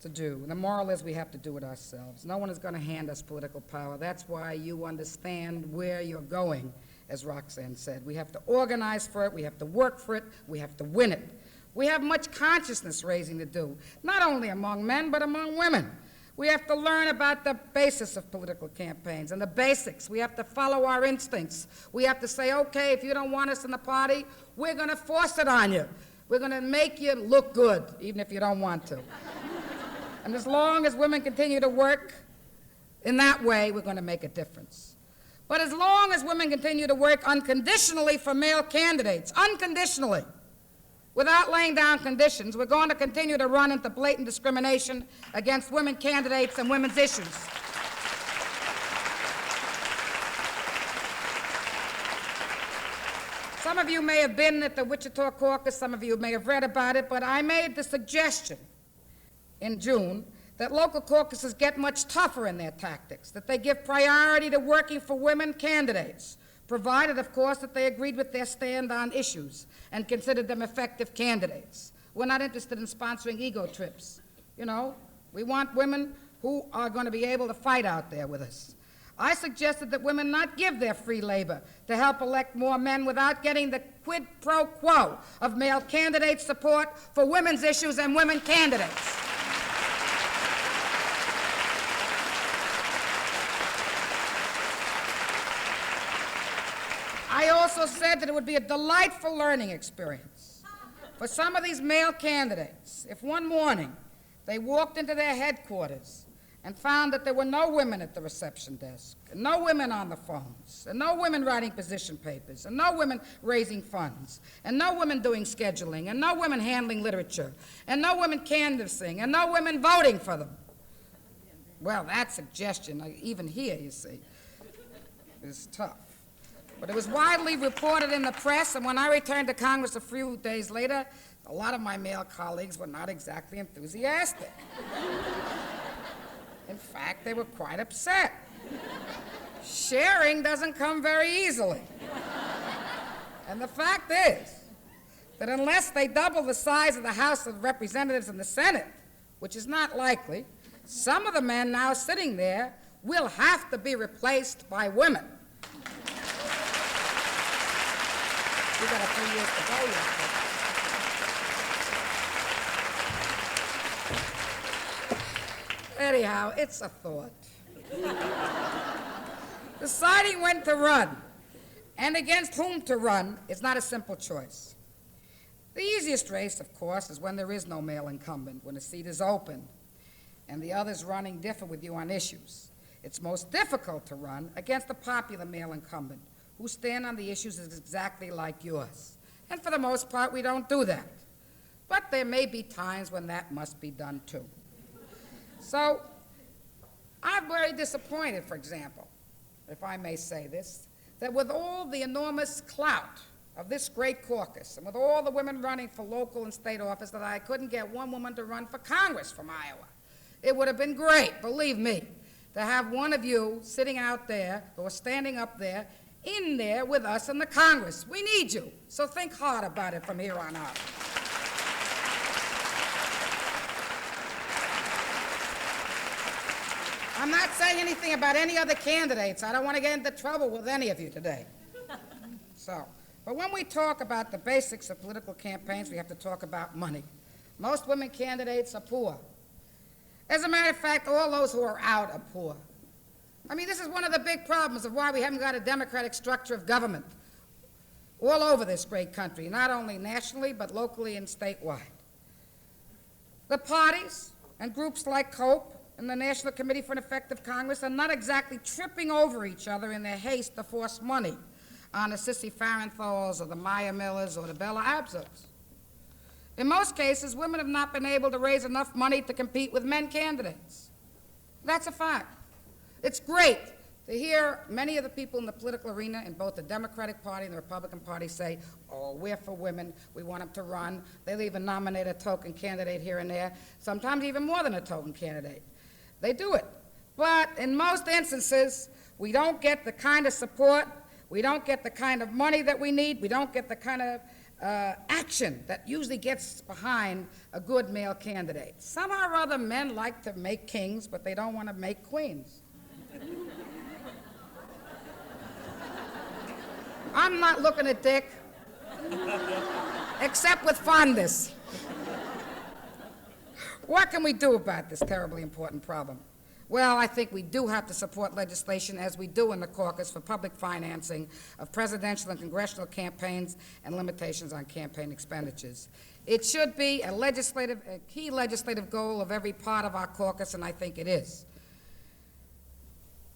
to do. And the moral is we have to do it ourselves. No one is going to hand us political power. That's why you understand where you're going, as Roxanne said. We have to organize for it, we have to work for it, we have to win it. We have much consciousness raising to do, not only among men, but among women. We have to learn about the basis of political campaigns and the basics. We have to follow our instincts. We have to say, okay, if you don't want us in the party, we're going to force it on you. We're going to make you look good, even if you don't want to. And as long as women continue to work in that way, we're going to make a difference. But as long as women continue to work unconditionally for male candidates, unconditionally, without laying down conditions, we're going to continue to run into blatant discrimination against women candidates and women's issues. Some of you may have been at the Wichita caucus, some of you may have read about it, but I made the suggestion in June that local caucuses get much tougher in their tactics, that they give priority to working for women candidates, provided, of course, that they agreed with their stand on issues and considered them effective candidates. We're not interested in sponsoring ego trips. You know, we want women who are going to be able to fight out there with us. I suggested that women not give their free labor to help elect more men without getting the quid pro quo of male candidate support for women's issues and women candidates. I also said that it would be a delightful learning experience for some of these male candidates if one morning they walked into their headquarters and found that there were no women at the reception desk, and no women on the phones, and no women writing position papers, and no women raising funds, and no women doing scheduling, and no women handling literature, and no women canvassing, and no women voting for them. Well, that suggestion, even here, you see, is tough. But it was widely reported in the press, and when I returned to Congress a few days later, a lot of my male colleagues were not exactly enthusiastic. In fact, they were quite upset. Sharing doesn't come very easily. And the fact is that unless they double the size of the House of Representatives and the Senate, which is not likely, some of the men now sitting there will have to be replaced by women. We've got a few years to go yet. Anyhow, it's a thought. Deciding when to run and against whom to run is not a simple choice. The easiest race, of course, is when there is no male incumbent, when a seat is open and the others running differ with you on issues. It's most difficult to run against a popular male incumbent who stand on the issues exactly like yours. And for the most part, we don't do that. But there may be times when that must be done too. So, I'm very disappointed, for example, if I may say this, that with all the enormous clout of this great caucus and with all the women running for local and state office that I couldn't get one woman to run for Congress from Iowa. It would have been great, believe me, to have one of you sitting out there or standing up there in there with us in the Congress. We need you, so think hard about it from here on out. I'm not saying anything about any other candidates. I don't want to get into trouble with any of you today. But when we talk about the basics of political campaigns, we have to talk about money. Most women candidates are poor. As a matter of fact, all those who are out are poor. I mean, this is one of the big problems of why we haven't got a democratic structure of government all over this great country, not only nationally, but locally and statewide. The parties and groups like COPE and the National Committee for an Effective Congress are not exactly tripping over each other in their haste to force money on the Sissy Farenthals or the Maya Millers or the Bella Abzugs. In most cases, women have not been able to raise enough money to compete with men candidates. That's a fact. It's great to hear many of the people in the political arena in both the Democratic Party and the Republican Party say, oh, we're for women, we want them to run. They'll even nominate a token candidate here and there, sometimes even more than a token candidate. They do it. But in most instances, we don't get the kind of support, we don't get the kind of money that we need, we don't get the kind of action that usually gets behind a good male candidate. Somehow or other, men like to make kings, but they don't want to make queens. I'm not looking at Dick, except with fondness. What can we do about this terribly important problem? Well, I think we do have to support legislation, as we do in the caucus, for public financing of presidential and congressional campaigns and limitations on campaign expenditures. It should be a key legislative goal of every part of our caucus, and I think it is.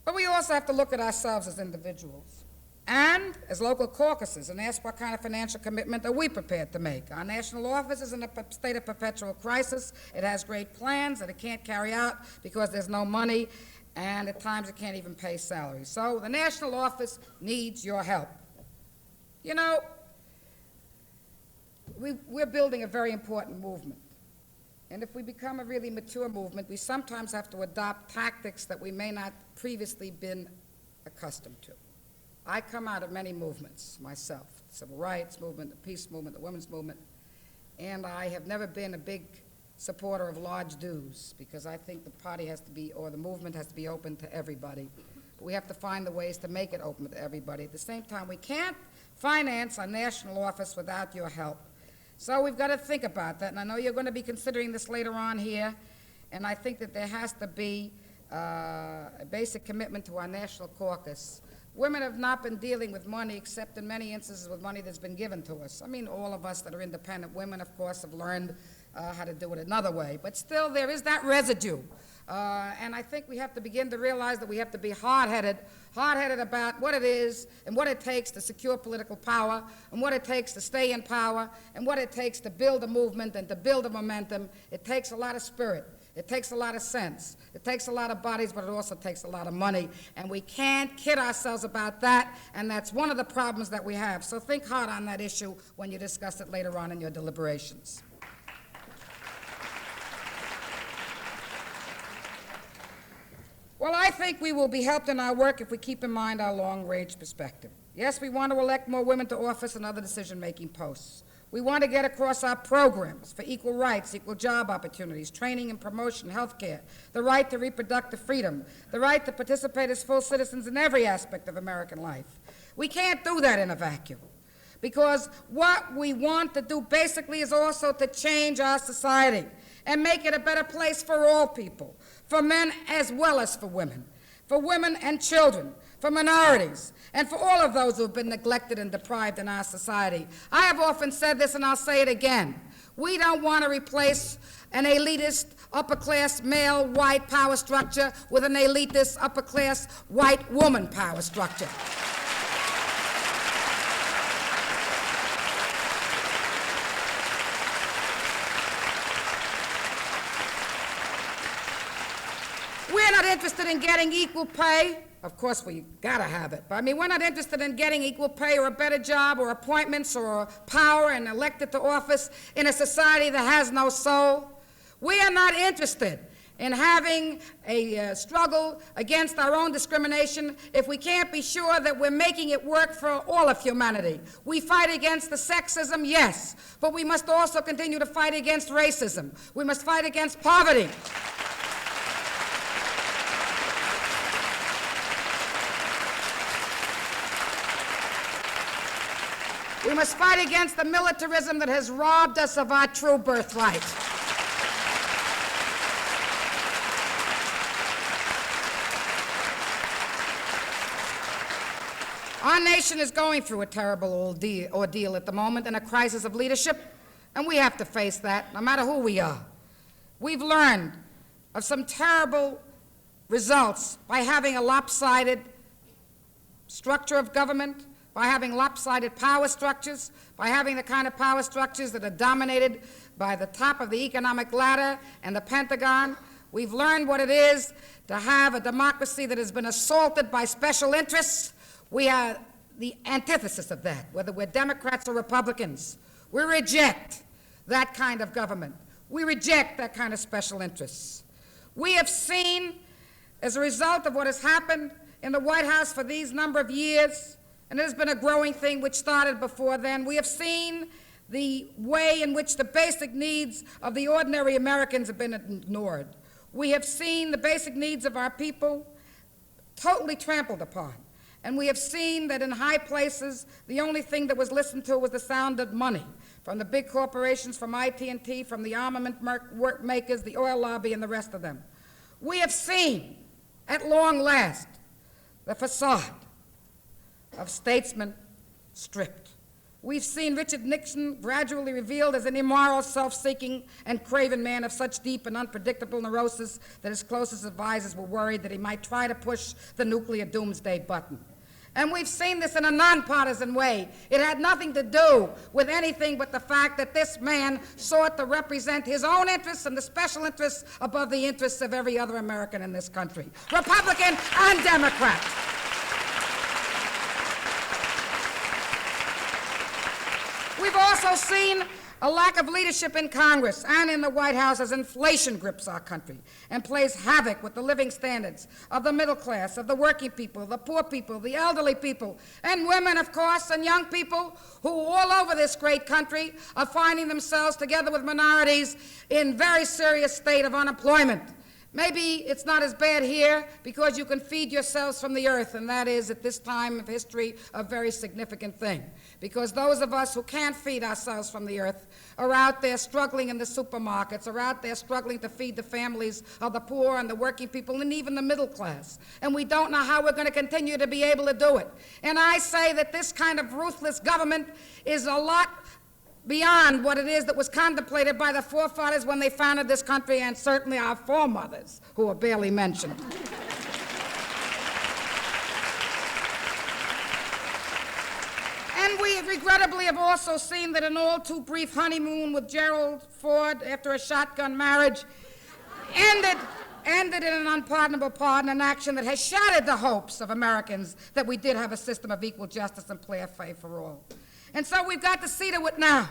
But we also have to look at ourselves as individuals and as local caucuses and ask what kind of financial commitment are we prepared to make. Our national office is in a state of perpetual crisis. It has great plans that it can't carry out because there's no money, and at times it can't even pay salaries. So the national office needs your help. You know, we're building a very important movement. And if we become a really mature movement, we sometimes have to adopt tactics that we may not previously been accustomed to. I come out of many movements myself, the civil rights movement, the peace movement, the women's movement, and I have never been a big supporter of large dues, because I think the party has to be, or the movement has to be open to everybody. But we have to find the ways to make it open to everybody. At the same time, we can't finance our national office without your help. So we've got to think about that, and I know you're going to be considering this later on here, and I think that there has to be a basic commitment to our national caucus. Women have not been dealing with money, except in many instances with money that's been given to us. I mean, all of us that are independent women, of course, have learned how to do it another way. But still, there is that residue. And I think we have to begin to realize that we have to be hard-headed about what it is and what it takes to secure political power and what it takes to stay in power and what it takes to build a movement and to build a momentum. It takes a lot of spirit. It takes a lot of sense. It takes a lot of bodies, but it also takes a lot of money. And we can't kid ourselves about that, and that's one of the problems that we have. So think hard on that issue when you discuss it later on in your deliberations. Well, I think we will be helped in our work if we keep in mind our long-range perspective. Yes, we want to elect more women to office and other decision-making posts. We want to get across our programs for equal rights, equal job opportunities, training and promotion, health care, the right to reproductive freedom, the right to participate as full citizens in every aspect of American life. We can't do that in a vacuum, because what we want to do basically is also to change our society and make it a better place for all people, for men as well as for women and children, for minorities, and for all of those who have been neglected and deprived in our society. I have often said this, and I'll say it again. We don't want to replace an elitist, upper-class, male, white power structure with an elitist, upper-class, white woman power structure. We're not interested in getting equal pay. Of course, we gotta have it. But I mean, we're not interested in getting equal pay or a better job or appointments or power and elected to office in a society that has no soul. We are not interested in having a struggle against our own discrimination if we can't be sure that we're making it work for all of humanity. We fight against the sexism, yes, but we must also continue to fight against racism. We must fight against poverty. We must fight against the militarism that has robbed us of our true birthright. Our nation is going through a terrible ordeal at the moment and a crisis of leadership, and we have to face that no matter who we are. We've learned of some terrible results by having a lopsided structure of government, by having lopsided power structures, by having the kind of power structures that are dominated by the top of the economic ladder and the Pentagon. We've learned what it is to have a democracy that has been assaulted by special interests. We are the antithesis of that, whether we're Democrats or Republicans. We reject that kind of government. We reject that kind of special interests. We have seen, as a result of what has happened in the White House for these number of years, and it has been a growing thing which started before then, we have seen the way in which the basic needs of the ordinary Americans have been ignored. We have seen the basic needs of our people totally trampled upon. And we have seen that in high places, the only thing that was listened to was the sound of money from the big corporations, from IT&T, from the armament makers, the oil lobby, and the rest of them. We have seen, at long last, the facade of statesmen stripped. We've seen Richard Nixon gradually revealed as an immoral, self-seeking, and craven man of such deep and unpredictable neurosis that his closest advisors were worried that he might try to push the nuclear doomsday button. And we've seen this in a nonpartisan way. It had nothing to do with anything but the fact that this man sought to represent his own interests and the special interests above the interests of every other American in this country, Republican and Democrat. We've also seen a lack of leadership in Congress and in the White House as inflation grips our country and plays havoc with the living standards of the middle class, of the working people, the poor people, the elderly people, and women, of course, and young people who all over this great country are finding themselves, together with minorities, in very serious state of unemployment. Maybe it's not as bad here because you can feed yourselves from the earth, and that is, at this time of history, a very significant thing. Because those of us who can't feed ourselves from the earth are out there struggling in the supermarkets, are out there struggling to feed the families of the poor and the working people and even the middle class. And we don't know how we're going to continue to be able to do it. And I say that this kind of ruthless government is a lot beyond what it is that was contemplated by the forefathers when they founded this country, and certainly our foremothers, who are barely mentioned. And we regrettably have also seen that an all too brief honeymoon with Gerald Ford after a shotgun marriage ended in an unpardonable pardon, an action that has shattered the hopes of Americans that we did have a system of equal justice and fair play for all. And so we've got to see to it now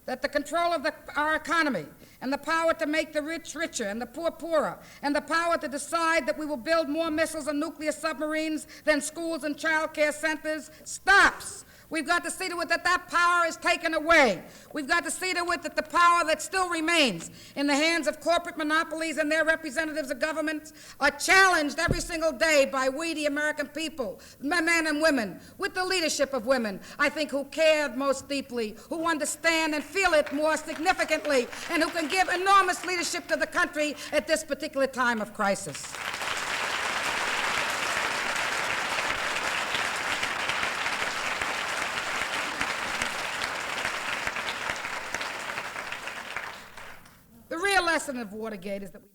that the control of our economy and the power to make the rich richer and the poor poorer and the power to decide that we will build more missiles and nuclear submarines than schools and child care centers stops. We've got to see to it that that power is taken away. We've got to see to it that the power that still remains in the hands of corporate monopolies and their representatives of government are challenged every single day by we, the American people, men and women, with the leadership of women, I think, who care most deeply, who understand and feel it more significantly, and who can give enormous leadership to the country at this particular time of crisis. The real lesson of Watergate is that we